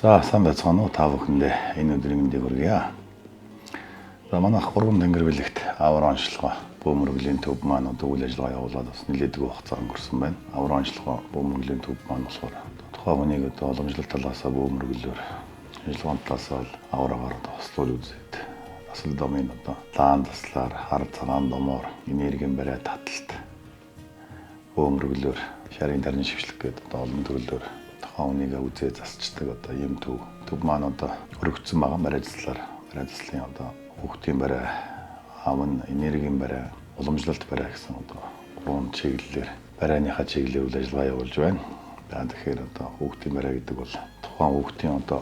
За сайн байцгаана уу та бүхэндээ энэ өдрийн мэндийг хүргье. За манайх 3 тэнгэр бэлэгт аврал онцлогоо бөөмөргөлийн төв маань одоо үйл ажиллагаа явуулаад бас нэлээдгүй хугацаа өнгөрсөн байна. Аврал онцлогоо бөөмөргөлийн төв маань болохоор тухайн хүнийг одоо уламжлалт талаасаа бөөмөргөлөөр ажиллагааны талаасаа авраагаар тослол үзээд асал домын одоо лаан таслаар хар цагаан домоор энергийн барай таталт бөөмөргөлөөр шарын дарны шившлэг гэдэг одоо олон төрлөөр хоонийг үзээ засчдаг одоо юм төв маань одоо өргөцсөн байгаа барайцлын одоо хүүхдийн барай, амн энергийн барай, уламжлалт барай гэсэн одоо 3 чиглэлээр барайныхаа чиглэлээр үйл ажиллагаа явуулж байна. Тэгэхээр одоо хүүхдийн барай гэдэг бол тухайн хүүхдийн одоо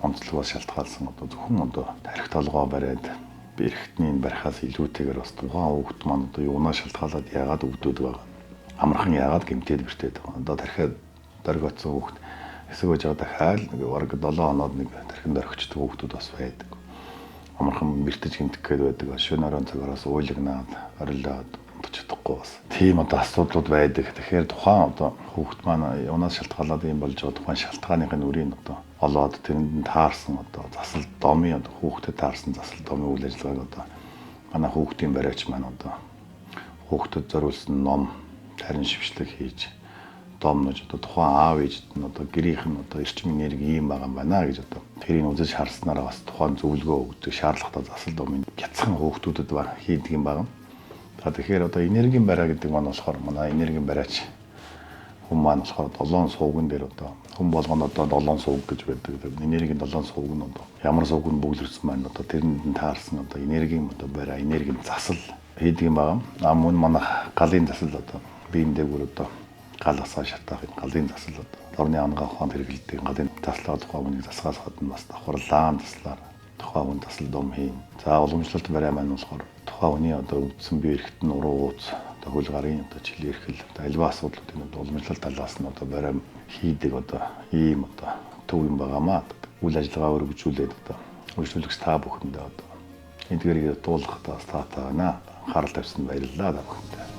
онцлогоос шалтгаалсан одоо зөвхөн одоо тарих толгой барайд эрэгтний барихаас илүүтэйгээр бас тухайн хүүхд маань одоо юунаас шалтгаалаад яагаад өвдөд байгаа. Амархан яагаад гэмтээд бэртээд байгаа. Одоо тарихад дөргөцсөн хүүхд эсэг өж байгаа дахиад нэг бараг 7 хоноод нэг тархинд орхичдаг хүүхдүүд бас байдаг. Амархан бэртэж гэмтэх гээд байдаг. Шөнөөрөө цагаараас уулагнаад орилоод унтаж чадахгүй бас. Тийм одоо асуудлууд байдаг. Тэгэхээр тухайн одоо хүүхд маань юунаас шалтгаалаад юм болж байгаа тухайн шалтгааны үрийг одоо олоод тэрэнд таарсан одоо засал домын одоо хүүхдэд таарсан засал домын үйл ажиллагааг одоо манай хүүхдийн барайч маань одоо хүүхдэд зориулсан ном тарин шившлэг хийж домнож одоо тухайн аав ээжд нь одоо гэрийнх нь одоо эрчим энерги ийм байгаа юм байна гэж одоо тэрийг үзэж харснараа бас тухайн зөвлөгөө өгдөг шаардлагатай засал домын бяцхан хүүхдүүдэд хийдэг юм байна. Тэгэхээр одоо энергийн барай гэдэг маань болохоор манай энергийн барайч хүн маань болохоор 7 сууган дээр одоо хүн болгоно одоо 7 сууг гэж байдаг. Энергийн 7 сууг нь одоо ямар сууг нь бүглэрсэн маань одоо тэрэнд нь таарсан одоо энергийн одоо барай, энергийн засал хийдэг юм байна. Мөн манай галын засал одоо биеийн дээгүүр одоо галасаа шатаах галын засал одоо орны ангаа ухаанд хэрэглэдэг галын таслаа тухайн хүний засгаас гадна бас давхарлаан таслаар тухайн хүн тасал дом хийн. За уламжлалт барай маань болохоор тухайн хүний одоо өвдсөн бие эрхтэн уруу ууц одоо хөл гарын одоо жилийн эрхэл одоо альва асуудлуудын одоо уламжлалт талаас нь одоо барай хийдэг одоо ийм одоо төв юм байгаамаа. Үйл ажиллагаа өргөжүүлээд одоо үйлчлүүлэгч та бүхэндээ одоо эдгээрийг дуулах та стата байна. Анхаарал тавьсан баярлалаа та бүхэнд.